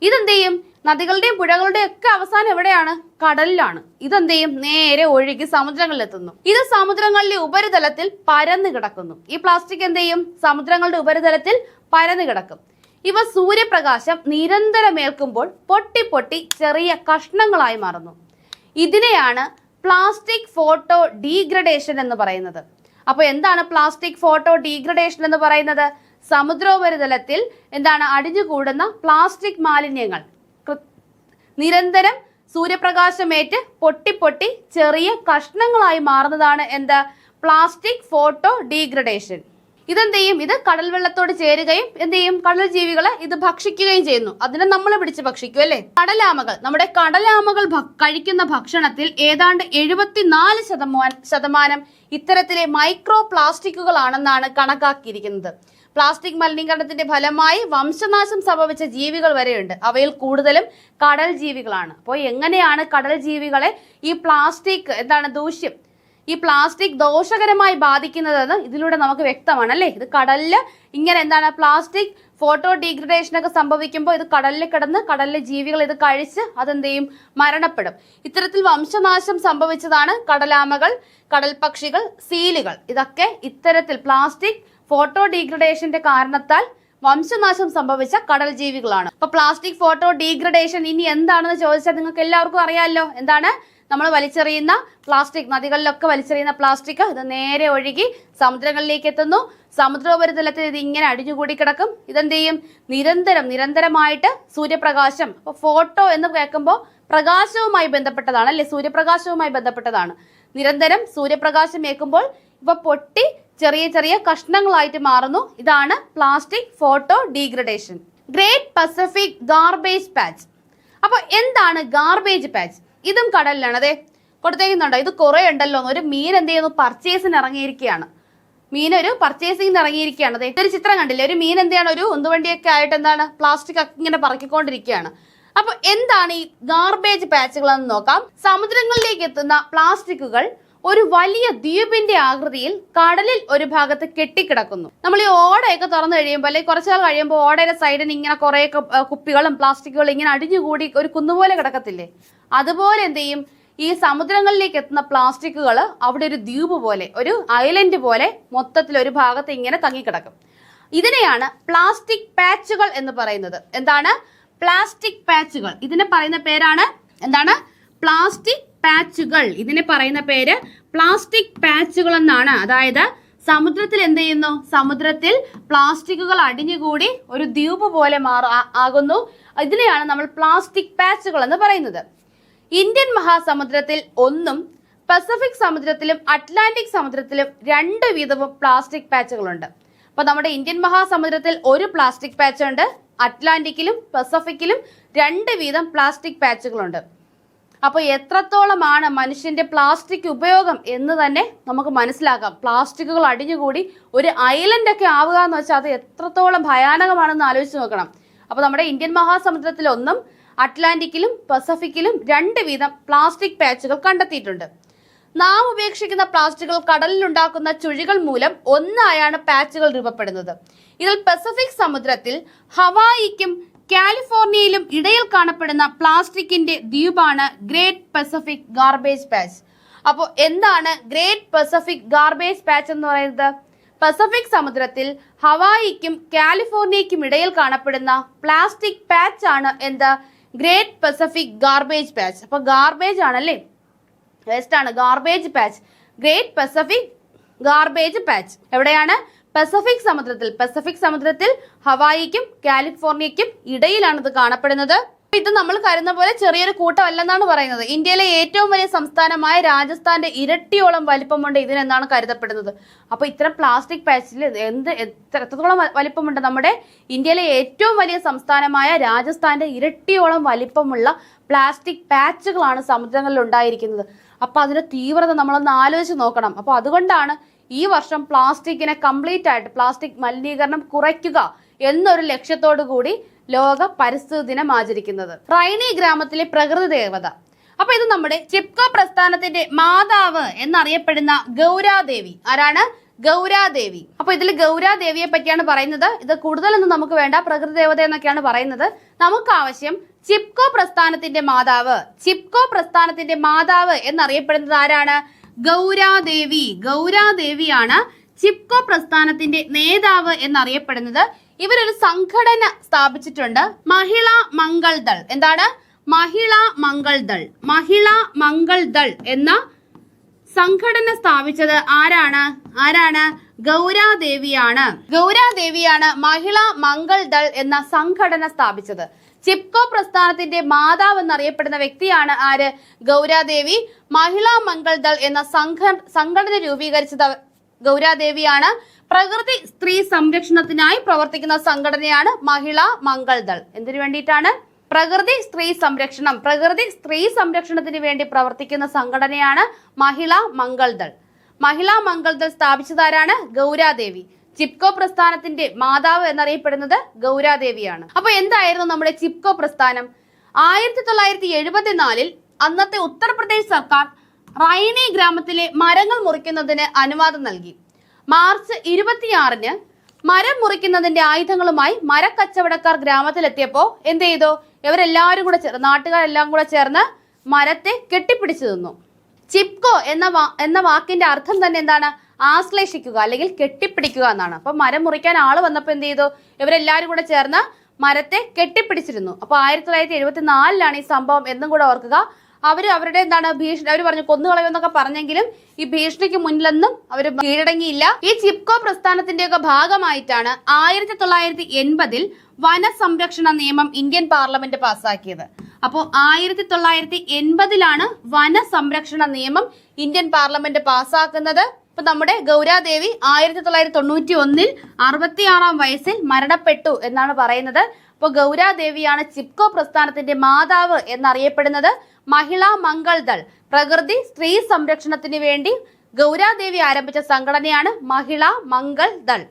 ഇതെന്ത് ചെയ്യും? നദികളുടെയും പുഴകളുടെയും ഒക്കെ അവസാനം എവിടെയാണ്? കടലിലാണ്. ഇതെന്ത് ചെയ്യും? നേരെ ഒഴുകി സമുദ്രങ്ങളിലെത്തുന്നു. ഇത് സമുദ്രങ്ങളിലെ ഉപരിതലത്തിൽ പരന്നു കിടക്കുന്നു. ഈ പ്ലാസ്റ്റിക് എന്ത് ചെയ്യും? സമുദ്രങ്ങളുടെ ഉപരിതലത്തിൽ പരന്നു കിടക്കും. ഇവ സൂര്യപ്രകാശം നിരന്തരം ഏൽക്കുമ്പോൾ പൊട്ടി ചെറിയ കഷ്ണങ്ങളായി മാറുന്നു. ഇതിനെയാണ് പ്ലാസ്റ്റിക് ഫോട്ടോ ഡീഗ്രഡേഷൻ എന്ന് പറയുന്നത്. അപ്പോൾ എന്താണ് പ്ലാസ്റ്റിക് ഫോട്ടോ ഡീഗ്രഡേഷൻ എന്ന് പറയുന്നത്? സമുദ്രോപരിതലത്തിൽ എന്താണ് അടിഞ്ഞുകൂടുന്ന പ്ലാസ്റ്റിക് മാലിന്യങ്ങൾ നിരന്തരം സൂര്യപ്രകാശമേറ്റ് പൊട്ടി ചെറിയ കഷ്ണങ്ങളായി മാറുന്നതാണ് എന്ത്? Plastic photo degradation. ഇതെന്ത് ചെയ്യും? ഇത് കടൽ വെള്ളത്തോട് ചേരുകയും എന്ത് ചെയ്യും? കടൽ ജീവികളെ ഇത് ഭക്ഷിക്കുകയും ചെയ്യുന്നു. അതിനെ നമ്മൾ പിടിച്ച് ഭക്ഷിക്കും അല്ലേ? നമ്മുടെ കടലാമകൾ കഴിക്കുന്ന ഭക്ഷണത്തിൽ ഏതാണ്ട് 74% ഇത്തരത്തിലെ മൈക്രോ പ്ലാസ്റ്റിക്കുകളാണെന്നാണ് കണക്കാക്കിയിരിക്കുന്നത്. പ്ലാസ്റ്റിക് മലിനീകരണത്തിന്റെ ഫലമായി വംശനാശം സംഭവിച്ച ജീവികൾ വരെയുണ്ട്. അവയിൽ കൂടുതലും കടൽ ജീവികളാണ്. അപ്പോൾ എങ്ങനെയാണ് കടൽ ജീവികളെ ഈ പ്ലാസ്റ്റിക് ദൂഷ്യം, ഈ പ്ലാസ്റ്റിക് ദോഷകരമായി ബാധിക്കുന്നതെന്ന് ഇതിലൂടെ നമുക്ക് വ്യക്തമാണ് അല്ലേ? ഇത് കടലില് ഇങ്ങനെ പ്ലാസ്റ്റിക് ഫോട്ടോ ഡീഗ്രഡേഷൻ ഒക്കെ സംഭവിക്കുമ്പോൾ ഇത് കടലിൽ കിടന്ന് കടലിലെ ജീവികൾ ഇത് കഴിച്ച് അതെന്ത് ചെയ്യും? മരണപ്പെടും. ഇത്തരത്തിൽ വംശനാശം സംഭവിച്ചതാണ് കടലാമകൾ, കടൽ പക്ഷികൾ, സീലുകൾ. ഇതൊക്കെ ഇത്തരത്തിൽ പ്ലാസ്റ്റിക് ഫോട്ടോ ഡീഗ്രഡേഷന്റെ കാരണത്താൽ വംശനാശം സംഭവിച്ച കടൽ ജീവികളാണ്. അപ്പൊ പ്ലാസ്റ്റിക് ഫോട്ടോ ഡീഗ്രഡേഷൻ ഇനി എന്താണെന്ന് ചോദിച്ചാൽ നിങ്ങൾക്ക് എല്ലാവർക്കും അറിയാമല്ലോ. എന്താണ്? നമ്മൾ വലിച്ചെറിയുന്ന പ്ലാസ്റ്റിക്, നദികളിലൊക്കെ വലിച്ചെറിയുന്ന പ്ലാസ്റ്റിക് ഇത് നേരെ ഒഴുകി സമുദ്രങ്ങളിലേക്ക് എത്തുന്നു. സമുദ്രോപരിതലത്തിൽ ഇത് ഇങ്ങനെ അടിഞ്ഞുകൂടി കിടക്കും. ഇതെന്ത് ചെയ്യും? നിരന്തരമായിട്ട് സൂര്യപ്രകാശം, അപ്പൊ ഫോട്ടോ എന്ന് കേൾക്കുമ്പോൾ പ്രകാശവുമായി ബന്ധപ്പെട്ടതാണ് അല്ലെ, സൂര്യപ്രകാശവുമായി ബന്ധപ്പെട്ടതാണ്. നിരന്തരം സൂര്യപ്രകാശം ഏൽക്കുമ്പോൾ ഇവ പൊട്ടി ചെറിയ കഷ്ണങ്ങളായിട്ട് മാറുന്നു. ഇതാണ് plastic photo degradation. Great Pacific garbage patch. അപ്പൊ എന്താണ് ഗാർബേജ് പാച്ച്? ഇതും കടലിലാണ്. അതെ കൊടുത്തേക്കുന്നുണ്ടോ? ഇത് കുറെ ഉണ്ടല്ലോ. ഒരു മീൻ എന്ത് ചെയ്യുന്നു? പർച്ചേസിന് ഇറങ്ങിയിരിക്കുകയാണ്. മീനൊരു പർച്ചേസിങ്ങിന് ഇറങ്ങിയിരിക്കുകയാണ്. അതെ ഒരു ചിത്രം കണ്ടില്ലേ? ഒരു മീൻ എന്ത് ചെയ്യണം? ഒരു ഉന്തുവണ്ടിയൊക്കെ ആയിട്ട് എന്താണ് പ്ലാസ്റ്റിക് ഒക്കെ ഇങ്ങനെ പറക്കിക്കൊണ്ടിരിക്കുകയാണ്. അപ്പൊ എന്താണ് ഈ ഗാർബേജ് പാച്ചുകൾ എന്ന് നോക്കാം. സമുദ്രങ്ങളിലേക്ക് എത്തുന്ന പ്ലാസ്റ്റിക്കുകൾ ഒരു വലിയ ദ്വീപിന്റെ ആകൃതിയിൽ കടലിൽ ഒരു ഭാഗത്ത് കെട്ടിക്കിടക്കുന്നു. നമ്മൾ ഈ ഓടയൊക്കെ തുറന്നു കഴിയുമ്പോൾ അല്ലെങ്കിൽ കുറച്ചാൾ കഴിയുമ്പോൾ ഓടയുടെ സൈഡിന് ഇങ്ങനെ കുറെ കുപ്പികളും പ്ലാസ്റ്റിക്കുകളും ഇങ്ങനെ അടിഞ്ഞുകൂടി ഒരു കുന്നുപോലെ കിടക്കത്തില്ലേ? അതുപോലെ എന്ത് ചെയ്യും? ഈ സമുദ്രങ്ങളിലേക്ക് എത്തുന്ന പ്ലാസ്റ്റിക്കുകൾ അവിടെ ഒരു ദ്വീപ് പോലെ, ഒരു ഐലൻഡ് പോലെ മൊത്തത്തിൽ ഒരു ഭാഗത്ത് ഇങ്ങനെ തങ്ങിക്കിടക്കും. ഇതിനെയാണ് പ്ലാസ്റ്റിക് പാച്ചുകൾ എന്ന് പറയുന്നത്. എന്താണ്? പ്ലാസ്റ്റിക് പാച്ചുകൾ. ഇതിനെ പറയുന്ന പേരാണ് എന്താണ്? പ്ലാസ്റ്റിക് പാച്ചുകൾ. ഇതിനെ പറയുന്ന പേര് പ്ലാസ്റ്റിക് പാച്ചുകൾ എന്നാണ്. അതായത് സമുദ്രത്തിൽ എന്ത് ചെയ്യുന്നു? സമുദ്രത്തിൽ പ്ലാസ്റ്റിക്കുകൾ അടിഞ്ഞുകൂടി ഒരു ദ്വീപ് പോലെ ആകുന്നു. ഇതിനെയാണ് നമ്മൾ പ്ലാസ്റ്റിക് പാച്ചുകൾ എന്ന് പറയുന്നത്. ഇന്ത്യൻ മഹാസമുദ്രത്തിൽ ഒന്നും പസഫിക് സമുദ്രത്തിലും അറ്റ്ലാന്റിക് സമുദ്രത്തിലും 2 വീതവും പ്ലാസ്റ്റിക് പാച്ചുകളുണ്ട്. അപ്പൊ നമ്മുടെ ഇന്ത്യൻ മഹാസമുദ്രത്തിൽ ഒരു പ്ലാസ്റ്റിക് പാച്ച് ഉണ്ട്. അറ്റ്ലാന്റിക്കിലും പസഫിക്കിലും 2 വീതം പ്ലാസ്റ്റിക് പാച്ചുകളുണ്ട്. അപ്പോൾ എത്രത്തോളമാണ് മനുഷ്യന്റെ പ്ലാസ്റ്റിക് ഉപയോഗം എന്ന് തന്നെ നമുക്ക് മനസ്സിലാക്കാം. പ്ലാസ്റ്റിക്കുകൾ അടിഞ്ഞുകൂടി ഒരു ഐലൻഡ് ഒക്കെ ആവുക എന്ന് വെച്ചാൽ അത് എത്രത്തോളം ഭയാനകമാണെന്ന് ആലോചിച്ച് നോക്കണം. അപ്പോൾ നമ്മുടെ ഇന്ത്യൻ മഹാസമുദ്രത്തിൽ ഒന്നും അറ്റ്ലാന്റിക്കിലും പസഫിക്കിലും 2 വീതം പ്ലാസ്റ്റിക് പാച്ചുകൾ കണ്ടെത്തിയിട്ടുണ്ട്. നാം ഉപേക്ഷിക്കുന്ന പ്ലാസ്റ്റിക്കുകൾ കടലിലുണ്ടാക്കുന്ന ചുഴികൾ മൂലം ഒന്നായാണ് പാച്ചുകൾ രൂപപ്പെടുന്നത്. ഇതിൽ പസഫിക് സമുദ്രത്തിൽ ഹവായിക്കും കാലിഫോർണിയയിലും ഇടയിൽ കാണപ്പെടുന്ന പ്ലാസ്റ്റിക്കിന്റെ ദ്വീപാണ് ഗ്രേറ്റ് പസഫിക് ഗാർബേജ് പാച്ച്. അപ്പോൾ എന്താണ് ഗ്രേറ്റ് പസഫിക് ഗാർബേജ് പാച്ച് എന്ന് പറയുന്നത്? പസഫിക് സമുദ്രത്തിൽ ഹവായിക്കും കാലിഫോർണിയയ്ക്കും ഇടയിൽ കാണപ്പെടുന്ന പ്ലാസ്റ്റിക് പാച്ച് ആണ് എന്ത്? Great Pacific garbage patch. അപ്പൊ ഗാർബേജ് ആണല്ലേ, വേസ്റ്റ് ആണ് garbage patch. Great Pacific garbage patch എവിടെയാണ്? പസഫിക് സമുദ്രത്തിൽ ഹവായിക്കും കാലിഫോർണിയയ്ക്കും ഇടയിലാണ് ഇത് കാണപ്പെടുന്നത്. ഇത് നമ്മൾ കരുതുന്ന പോലെ ചെറിയൊരു കൂട്ടമല്ലെന്നാണ് പറയുന്നത്. ഇന്ത്യയിലെ ഏറ്റവും വലിയ സംസ്ഥാനമായ രാജസ്ഥാന്റെ ഇരട്ടിയോളം വലിപ്പമുണ്ട് ഇതിനെന്നാണ് കരുതപ്പെടുന്നത്. അപ്പൊ ഇത്തരം പ്ലാസ്റ്റിക് പാച്ചിൽ എത്രത്തോളം വലിപ്പമുണ്ട്? നമ്മുടെ ഇന്ത്യയിലെ ഏറ്റവും വലിയ സംസ്ഥാനമായ രാജസ്ഥാന്റെ ഇരട്ടിയോളം വലിപ്പമുള്ള പ്ലാസ്റ്റിക് പാച്ചുകളാണ് സമുദ്രങ്ങളിൽ ഉണ്ടായിരിക്കുന്നത്. അപ്പൊ അതിന്റെ തീവ്രത നമ്മളൊന്ന് ആലോചിച്ച് നോക്കണം. അപ്പൊ അതുകൊണ്ടാണ് ഈ വർഷം പ്ലാസ്റ്റിക്കിനെ കംപ്ലീറ്റ് ആയിട്ട് പ്ലാസ്റ്റിക് മലിനീകരണം കുറയ്ക്കുക എന്നൊരു ലക്ഷ്യത്തോടു കൂടി ലോക പരിസ്ഥിതി ദിനം ആചരിക്കുന്നത്. റൈനി ഗ്രാമത്തിലെ പ്രകൃതി ദേവത. അപ്പൊ ഇത് നമ്മുടെ ചിപ്കോ പ്രസ്ഥാനത്തിന്റെ മാതാവ് എന്നറിയപ്പെടുന്ന ഗൗരാദേവി. ആരാണ്? ഗൗരാദേവി. അപ്പൊ ഇതിൽ ഗൗരാദേവിയെ പറ്റിയാണ് പറയുന്നത്. ഇത് കൂടുതലൊന്നും നമുക്ക് വേണ്ട, പ്രകൃതി ദേവത എന്നൊക്കെയാണ് പറയുന്നത്. നമുക്ക് ആവശ്യം ചിപ്കോ പ്രസ്ഥാനത്തിന്റെ മാതാവ്. ചിപ്കോ പ്രസ്ഥാനത്തിന്റെ മാതാവ് എന്നറിയപ്പെടുന്നത് ആരാണ്? ഗൗരാദേവി. ഗൗരാദേവിയാണ് ചിപ്കോ പ്രസ്ഥാനത്തിന്റെ നേതാവ് എന്നറിയപ്പെടുന്നത്. ഇവരൊരു സംഘടന സ്ഥാപിച്ചിട്ടുണ്ട്, മഹിളാ മംഗൾ ദൾ. എന്താണ്? മഹിളാ മംഗൾ ദൾ. മഹിളാ മംഗൾ ദൾ എന്ന സംഘടന സ്ഥാപിച്ചത് ആരാണ്? ഗൗരാദേവിയാണ്. ഗൗരാദേവിയാണ് മഹിളാ മംഗൾ ദൾ എന്ന സംഘടന സ്ഥാപിച്ചത്. ചിപ്കോ പ്രസ്ഥാനത്തിന്റെ മാതാവ് എന്നറിയപ്പെടുന്ന വ്യക്തിയാണ് ആര്? ഗൗരാദേവി. മഹിളാ മംഗൾ ദൾ എന്ന സംഘടന രൂപീകരിച്ചത് ഗൗരാദേവിയാണ്. പ്രകൃതി സ്ത്രീ സംരക്ഷണത്തിനായി പ്രവർത്തിക്കുന്ന സംഘടനയാണ് മഹിളാ മംഗൾ ദൾ. എന്തിനു വേണ്ടിയിട്ടാണ്? പ്രകൃതി സ്ത്രീ സംരക്ഷണത്തിന് വേണ്ടി പ്രവർത്തിക്കുന്ന സംഘടനയാണ് മഹിളാ മംഗൾ ദൾ. മഹിളാ മംഗൾ ദൾ സ്ഥാപിച്ചതാരാണ്? ഗൗരാദേവി. ചിപ്കോ പ്രസ്ഥാനത്തിന്റെ മാതാവ് എന്നറിയപ്പെടുന്നത് ഗൗരാദേവിയാണ്. അപ്പൊ എന്തായിരുന്നു നമ്മുടെ ചിപ്കോ പ്രസ്ഥാനം? 1974 അന്നത്തെ ഉത്തർപ്രദേശ് സർക്കാർ റൈനി ഗ്രാമത്തിലെ മരങ്ങൾ മുറിക്കുന്നതിന് അനുവാദം നൽകി. മാർച്ച് 26 മരം മുറിക്കുന്നതിന്റെ ആയുധങ്ങളുമായി മരക്കച്ചവടക്കാർ ഗ്രാമത്തിലെത്തിയപ്പോ എന്ത് ചെയ്തു? ഇവരെല്ലാവരും കൂടെ നാട്ടുകാരെല്ലാം കൂടെ ചേർന്ന് മരത്തെ കെട്ടിപ്പിടിച്ചു നിന്നു. ചിപ്കോ എന്ന വാക്കിന്റെ അർത്ഥം തന്നെ എന്താണ്? ആശ്ലേഷിക്കുക അല്ലെങ്കിൽ കെട്ടിപ്പിടിക്കുക എന്നാണ്. അപ്പൊ മരം മുറിക്കാൻ ആള് വന്നപ്പോ എന്ത് ചെയ്തു? ഇവരെല്ലാരും കൂടെ ചേർന്ന് മരത്തെ കെട്ടിപ്പിടിച്ചിരുന്നു. അപ്പൊ 1974 ഈ സംഭവം എന്നും കൂടെ ഓർക്കുക. അവരുടെ എന്താണ് ഭീഷണി, അവർ പറഞ്ഞു കൊന്നുകളയുമെന്നൊക്കെ പറഞ്ഞെങ്കിലും ഈ ഭീഷണിക്ക് മുന്നിലൊന്നും അവർ കീഴടങ്ങിയില്ല. ഈ ചിപ്കോ പ്രസ്ഥാനത്തിന്റെയൊക്കെ ഭാഗമായിട്ടാണ് 1980 വനസംരക്ഷണ നിയമം ഇന്ത്യൻ പാർലമെന്റ് പാസ്സാക്കിയത്. അപ്പോൾ 1980 വനസംരക്ഷണ നിയമം ഇന്ത്യൻ പാർലമെന്റ് പാസ്സാക്കുന്നത്. ഇപ്പൊ നമ്മുടെ ഗൗരാദേവി 1991 66-ാം വയസ്സിൽ മരണപ്പെട്ടു എന്നാണ് പറയുന്നത്. അപ്പോൾ ഗൗരാദേവിയാണ് ചിപ്കോ പ്രസ്ഥാനത്തിന്റെ മാതാവ് എന്നറിയപ്പെടുന്നത്. മഹിളാ മംഗൾ ദൾ, പ്രകൃതി സ്ത്രീ സംരക്ഷണത്തിന് വേണ്ടി ഗൗരാദേവി ആരംഭിച്ച സംഘടനയാണ് മഹിളാ മംഗൾ ദൾ.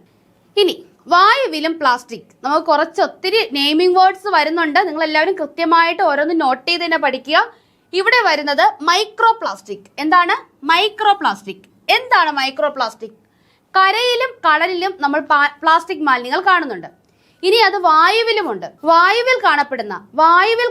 ഇനി വായുവിലും പ്ലാസ്റ്റിക്, നമുക്ക് ഒത്തിരി നെയിമിംഗ് വേർഡ്സ് വരുന്നുണ്ട്. നിങ്ങൾ എല്ലാവരും കൃത്യമായിട്ട് ഓരോന്ന് നോട്ട് ചെയ്ത് തന്നെ പഠിക്കുക. ഇവിടെ വരുന്നത് മൈക്രോ പ്ലാസ്റ്റിക്. എന്താണ് മൈക്രോ പ്ലാസ്റ്റിക്? എന്താണ് മൈക്രോ പ്ലാസ്റ്റിക്? കരയിലും കടലിലും നമ്മൾ പ്ലാസ്റ്റിക് മാലിന്യങ്ങൾ കാണുന്നുണ്ട്. ഇനി അത് വായുവിലുമുണ്ട്. വായുവിൽ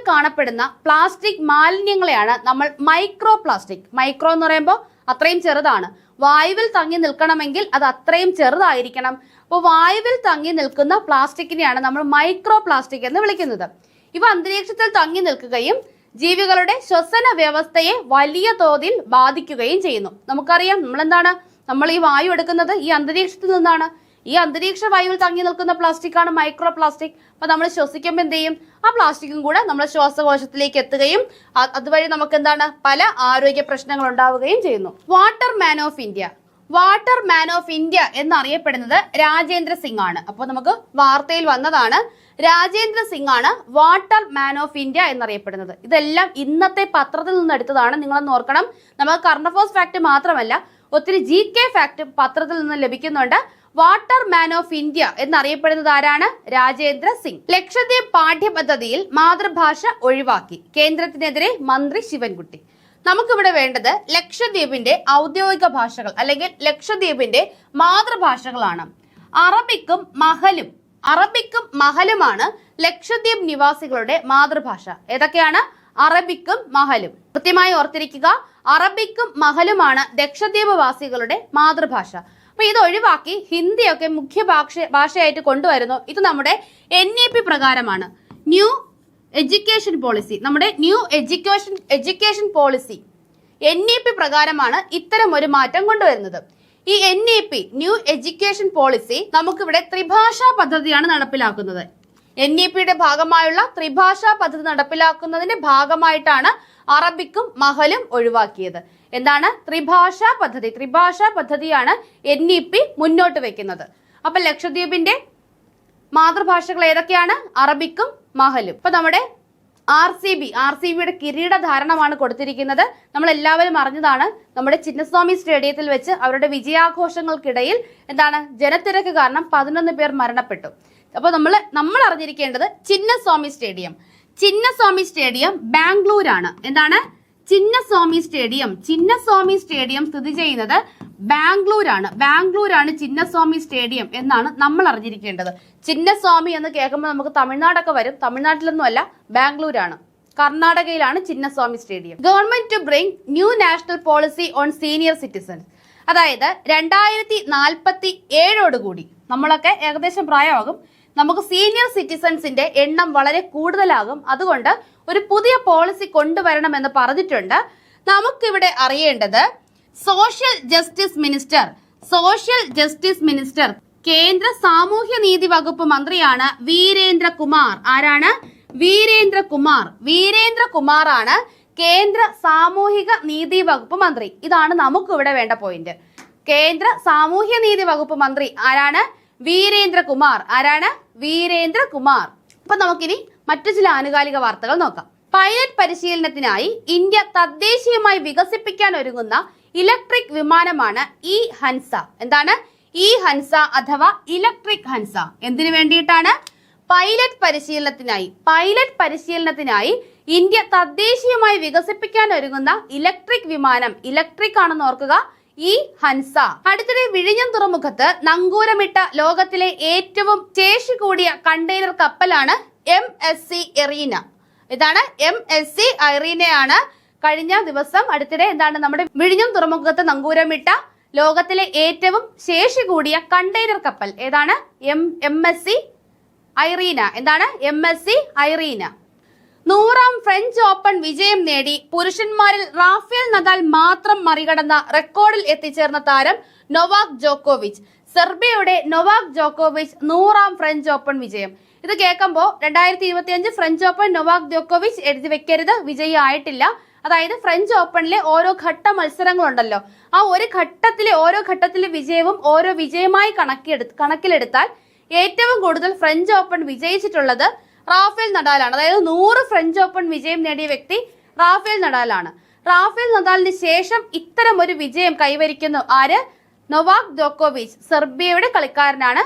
കാണപ്പെടുന്ന പ്ലാസ്റ്റിക് മാലിന്യങ്ങളെയാണ് നമ്മൾ മൈക്രോ പ്ലാസ്റ്റിക്. മൈക്രോ എന്ന് പറയുമ്പോൾ അത്രയും ചെറുതാണ്. വായുവിൽ തങ്ങി നിൽക്കണമെങ്കിൽ അത് അത്രയും ചെറുതായിരിക്കണം. അപ്പോൾ വായുവിൽ തങ്ങി നിൽക്കുന്ന പ്ലാസ്റ്റിക്കിനെയാണ് നമ്മൾ മൈക്രോ പ്ലാസ്റ്റിക് എന്ന് വിളിക്കുന്നത്. ഇവ അന്തരീക്ഷത്തിൽ തങ്ങി നിൽക്കുകയും ജീവികളുടെ ശ്വസന വ്യവസ്ഥയെ വലിയ തോതിൽ ബാധിക്കുകയും ചെയ്യുന്നു. നമുക്കറിയാം നമ്മൾ ഈ വായു എടുക്കുന്നത് ഈ അന്തരീക്ഷത്തിൽ നിന്നാണ്. ഈ അന്തരീക്ഷ വായുവിൽ തങ്ങി നിൽക്കുന്ന പ്ലാസ്റ്റിക് ആണ് മൈക്രോ പ്ലാസ്റ്റിക്. അപ്പൊ നമ്മൾ ശ്വസിക്കുമ്പോൾ എന്ത് ചെയ്യും? ആ പ്ലാസ്റ്റിക്കും കൂടെ നമ്മുടെ ശ്വാസകോശത്തിലേക്ക് എത്തുകയും അതുവഴി നമുക്ക് പല ആരോഗ്യ പ്രശ്നങ്ങൾ ഉണ്ടാവുകയും ചെയ്യുന്നു. വാട്ടർ മാൻ ഓഫ് ഇന്ത്യ എന്നറിയപ്പെടുന്നത് രാജേന്ദ്ര സിംഗ് ആണ്. അപ്പൊ നമുക്ക് വാർത്തയിൽ വന്നതാണ്. രാജേന്ദ്ര സിംഗ് ആണ് വാട്ടർ മാൻ ഓഫ് ഇന്ത്യ എന്നറിയപ്പെടുന്നത്. ഇതെല്ലാം ഇന്നത്തെ പത്രത്തിൽ നിന്ന് എടുത്തതാണ്. നിങ്ങളൊന്ന് ഓർക്കണം. നമുക്ക് കറണ്ട് അഫയേഴ്സ് ഫാക്ട് മാത്രമല്ല, ഒത്തിരി GK ഫാക്ടും പത്രത്തിൽ നിന്ന് ലഭിക്കുന്നുണ്ട്. വാട്ടർ മാൻ ഓഫ് ഇന്ത്യ എന്നറിയപ്പെടുന്നത് ആരാണ്? രാജേന്ദ്ര സിംഗ്. ലക്ഷദ്വീപ് പാഠ്യപദ്ധതിയിൽ മാതൃഭാഷ ഒഴിവാക്കി, കേന്ദ്രത്തിനെതിരെ മന്ത്രി ശിവൻകുട്ടി. നമുക്കിവിടെ വേണ്ടത് ലക്ഷദ്വീപിന്റെ ഔദ്യോഗിക ഭാഷകൾ അല്ലെങ്കിൽ ലക്ഷദ്വീപിന്റെ മാതൃഭാഷകളാണ്. അറബിക്കും മഹലുമാണ് ലക്ഷദ്വീപ് നിവാസികളുടെ മാതൃഭാഷ. ഏതൊക്കെയാണ്? അറബിക്കും മഹലും. കൃത്യമായി ഓർത്തിരിക്കുക. അറബിക്കും മഹലുമാണ് ലക്ഷദ്വീപ് വാസികളുടെ മാതൃഭാഷ. അപ്പൊ ഇത് ഒഴിവാക്കി ഹിന്ദിയൊക്കെ മുഖ്യ ഭാഷയായിട്ട് കൊണ്ടുവരുന്നു. ഇത് നമ്മുടെ NEP പ്രകാരമാണ്. ന്യൂ എഡ്യൂക്കേഷൻ പോളിസി, നമ്മുടെ ന്യൂ എഡ്യൂക്കേഷൻ പോളിസി NEP പ്രകാരമാണ് ഇത്തരം ഒരു മാറ്റം കൊണ്ടുവരുന്നത്. ഈ NEP ന്യൂ എഡ്യൂക്കേഷൻ പോളിസി നമുക്കിവിടെ ത്രിഭാഷാ പദ്ധതിയാണ് നടപ്പിലാക്കുന്നത്. NEPയുടെ ഭാഗമായുള്ള ത്രിഭാഷാ പദ്ധതി നടപ്പിലാക്കുന്നതിന്റെ ഭാഗമായിട്ടാണ് അറബിക്കും മഹലും ഒഴിവാക്കിയത്. എന്താണ്? ത്രിഭാഷാ പദ്ധതിയാണ് NEP മുന്നോട്ട് വെക്കുന്നത്. അപ്പൊ ലക്ഷദ്വീപിന്റെ മാതൃഭാഷകൾ ഏതൊക്കെയാണ്? അറബിക്കും മഹലും. ഇപ്പൊ നമ്മുടെ RCBയുടെ കിരീടധാരണമാണ് കൊടുത്തിരിക്കുന്നത്. നമ്മൾ എല്ലാവരും അറിഞ്ഞതാണ്. നമ്മുടെ ചിന്നസ്വാമി സ്റ്റേഡിയത്തിൽ വെച്ച് അവരുടെ വിജയാഘോഷങ്ങൾക്കിടയിൽ ജനത്തിരക്ക് കാരണം 11 പേർ മരണപ്പെട്ടു. അപ്പോൾ നമ്മൾ അറിഞ്ഞിരിക്കേണ്ടത് ചിന്നസ്വാമി സ്റ്റേഡിയം ബാംഗ്ലൂരാണ്. ചിന്നസ്വാമി സ്റ്റേഡിയം സ്ഥിതി ചെയ്യുന്നത് ബാംഗ്ലൂരാണ് ചിന്നസ്വാമി സ്റ്റേഡിയം എന്നാണ് നമ്മൾ അറിഞ്ഞിരിക്കേണ്ടത്. ചിന്നസ്വാമി എന്ന് കേൾക്കുമ്പോൾ നമുക്ക് തമിഴ്നാടൊക്കെ വരും. തമിഴ്നാട്ടിലൊന്നും അല്ല, ബാംഗ്ലൂരാണ്, കർണാടകയിലാണ് Chinnaswamy stadium. Government to bring new national policy on senior citizens. അതായത് 2047 നമ്മളൊക്കെ ഏകദേശം പ്രായമാകും. നമുക്ക് സീനിയർ സിറ്റിസൺസിന്റെ എണ്ണം വളരെ കൂടുതലാകും. അതുകൊണ്ട് ഒരു പുതിയ പോളിസി കൊണ്ടുവരണമെന്ന് പറഞ്ഞിട്ടുണ്ട്. നമുക്കിവിടെ അറിയേണ്ടത് സോഷ്യൽ ജസ്റ്റിസ് മിനിസ്റ്റർ കേന്ദ്ര സാമൂഹ്യ നീതി വകുപ്പ് മന്ത്രിയാണ് വീരേന്ദ്രകുമാർ. ആരാണ്? വീരേന്ദ്രകുമാർ ആണ് കേന്ദ്ര സാമൂഹിക നീതി വകുപ്പ് മന്ത്രി. ഇതാണ് നമുക്കിവിടെ വേണ്ട പോയിന്റ്. കേന്ദ്ര സാമൂഹ്യ നീതി വകുപ്പ് മന്ത്രി ആരാണ്? വീരേന്ദ്രകുമാർ. അപ്പൊ നമുക്കിനി മറ്റു ചില ആനുകാലിക വാർത്തകൾ നോക്കാം. പൈലറ്റ് പരിശീലനത്തിനായി ഇന്ത്യ തദ്ദേശീയമായി വികസിപ്പിക്കാൻ ഒരുങ്ങുന്ന ഇലക്ട്രിക് വിമാനമാണ് E-HANSA. എന്താണ്? E-HANSA അഥവാ ഇലക്ട്രിക് ഹൻസ. എന്തിനു വേണ്ടിയിട്ടാണ്? പൈലറ്റ് പരിശീലനത്തിനായി ഇന്ത്യ തദ്ദേശീയമായി വികസിപ്പിക്കാൻ ഒരുങ്ങുന്ന ഇലക്ട്രിക് വിമാനം, ഇലക്ട്രിക് ആണെന്ന് ഓർക്കുക, E-HANSA. അടുത്തിടെ വിഴിഞ്ഞം തുറമുഖത്ത് നങ്കൂരമിട്ട ലോകത്തിലെ ഏറ്റവും ശേഷി കൂടിയ കണ്ടെയ്നർ കപ്പലാണ് MSC എറീന. ഇതാണ് MSC എറീനയാണ് കഴിഞ്ഞ ദിവസം അടുത്തിടെ എന്താണ് നമ്മുടെ വിഴിഞ്ഞം തുറമുഖത്ത് നങ്കൂരമിട്ട ലോകത്തിലെ ഏറ്റവും ശേഷി കൂടിയ കണ്ടെയ്നർ കപ്പൽ ഏതാണ്? MSC Irina. എന്താണ്? MSC Irina. 100ാം ഫ്രഞ്ച് ഓപ്പൺ വിജയം നേടി പുരുഷന്മാരിൽ റാഫേൽ നദാൽ മാത്രം മറികടന്ന റെക്കോർഡിൽ എത്തിച്ചേർന്ന താരം നൊവാക് ജോക്കോവിച്ച്. സെർബിയയുടെ നൊവാക് ജോക്കോവിച്ച് 100ാം ഫ്രഞ്ച് ഓപ്പൺ വിജയം. ഇത് കേൾക്കുമ്പോൾ 2025 ഫ്രഞ്ച് ഓപ്പൺ നൊവാക് ജോക്കോവിച്ച് എഴുതി വെക്കരുത്, വിജയി ആയിട്ടില്ല. അതായത് ഫ്രഞ്ച് ഓപ്പണിലെ ഓരോ ഘട്ട മത്സരങ്ങളുണ്ടല്ലോ, ആ ഓരോ ഘട്ടത്തിലെ വിജയവും ഓരോ വിജയമായി കണക്കിലെടുത്താൽ ഏറ്റവും കൂടുതൽ ഫ്രഞ്ച് ഓപ്പൺ വിജയിച്ചിട്ടുള്ളത് റാഫേൽ നഡാലാണ്. അതായത് 100 ഫ്രഞ്ച് ഓപ്പൺ വിജയം നേടിയ വ്യക്തി റാഫേൽ നഡാലാണ്. റാഫേൽ നദാലിന് ശേഷം ഇത്തരം ഒരു വിജയം കൈവരിക്കുന്നു ആര്? നൊവാക് ജോക്കോവിച്ച്, സെർബിയയുടെ കളിക്കാരനാണ്.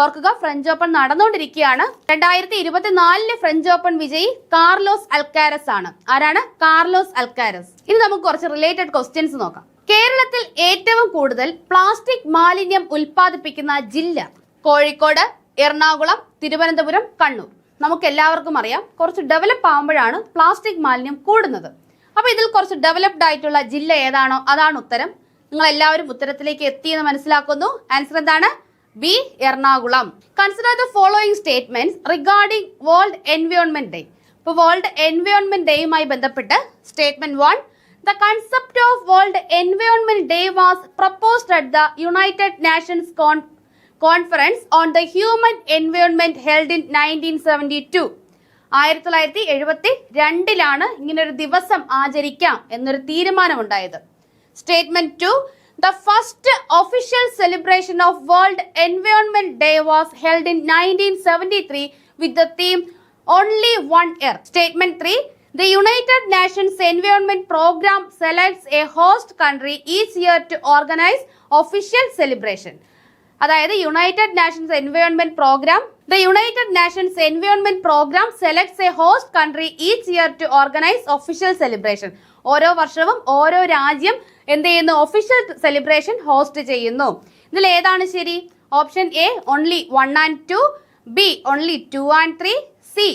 ഓർക്കുക, ഫ്രഞ്ച് ഓപ്പൺ നടന്നുകൊണ്ടിരിക്കുകയാണ്. 2024 ഫ്രഞ്ച് ഓപ്പൺ വിജയി കാർലോസ് അൽക്കാരസ് ആണ്. ആരാണ്? Carlos Alcaraz. ഇനി നമുക്ക് കുറച്ച് റിലേറ്റഡ് ക്വസ്റ്റ്യൻസ് നോക്കാം. കേരളത്തിൽ ഏറ്റവും കൂടുതൽ പ്ലാസ്റ്റിക് മാലിന്യം ഉൽപ്പാദിപ്പിക്കുന്ന ജില്ല? കോഴിക്കോട്, എറണാകുളം, തിരുവനന്തപുരം, കണ്ണൂർ. നമുക്ക് എല്ലാവർക്കും അറിയാം, കുറച്ച് ഡെവലപ്പ് ആകുമ്പോഴാണ് പ്ലാസ്റ്റിക് മാലിന്യം കൂടുന്നത്. അപ്പൊ ഇതിൽ കുറച്ച് ഡെവലപ്ഡ് ആയിട്ടുള്ള ജില്ല ഏതാണോ അതാണ് ഉത്തരം. നിങ്ങൾ എല്ലാവരും ഉത്തരത്തിലേക്ക് എത്തിയെന്ന് മനസ്സിലാക്കുന്നു. ആൻസർ എന്താണ്? B, Ernakulam. Consider the following statements regarding world environment day. ഇപ്പോൾ വേൾഡ് എൻവയോൺമെന്റ് ഡേയുമായി ബന്ധപ്പെട്ട് statement 1, the concept of world environment day was proposed at the united nations conference on the human environment held in 1972. 1972 ഇങ്ങനൊരു ദിവസം ആചരിക്കാം എന്നൊരു തീരുമാനമുണ്ടായത്. Statement 2, the first official celebration of World Environment Day was held in 1973 with the theme Only One Earth. Statement 3, the United Nations Environment Program selects a host country each year to organize official celebration. അതായത് United Nations Environment Programme selects a host country each year to organise official celebration. ഓരോ വർഷവും ഓരോ രാജ്യം എന്ത് ചെയ്യുന്നു? Official celebration host ചെയ്യുന്നു. ഇതിൽ ഏതാണ് ശരി? Option A only 1 and 2, B only 2 and 3, C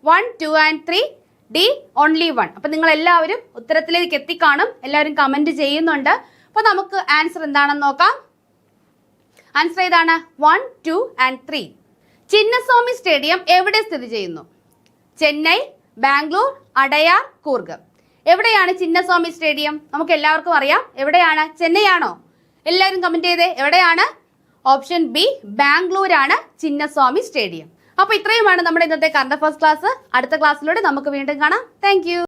1, 2 and 3, D only 1. അപ്പൊ നിങ്ങൾ എല്ലാവരും ഉത്തരത്തിലേക്ക് എത്തിക്കാണും, എല്ലാവരും കമന്റ് ചെയ്യുന്നുണ്ട്. അപ്പൊ നമുക്ക് ആൻസർ എന്താണെന്ന് നോക്കാം. ആൻസർ ഏതാണ്? 1, 2 and 3. ചിന്നസ്വാമി സ്റ്റേഡിയം എവിടെ സ്ഥിതി ചെയ്യുന്നു? ചെന്നൈ, ബാംഗ്ലൂർ, അടയാർ, കൂർഗ്. എവിടെയാണ് ചിന്നസ്വാമി സ്റ്റേഡിയം? നമുക്ക് എല്ലാവർക്കും അറിയാം. എവിടെയാണ്? ചെന്നൈ ആണോ? എല്ലാവരും കമന്റ് ചെയ്തേ. എവിടെയാണ്? ഓപ്ഷൻ ബി, ബാംഗ്ലൂരാണ് ചിന്നസ്വാമി സ്റ്റേഡിയം. അപ്പൊ ഇത്രയുമാണ് നമ്മുടെ ഇന്നത്തെ കറണ്ട് അഫയേഴ്സ് ക്ലാസ്. അടുത്ത ക്ലാസ്സിലൂടെ നമുക്ക് വീണ്ടും കാണാം. താങ്ക്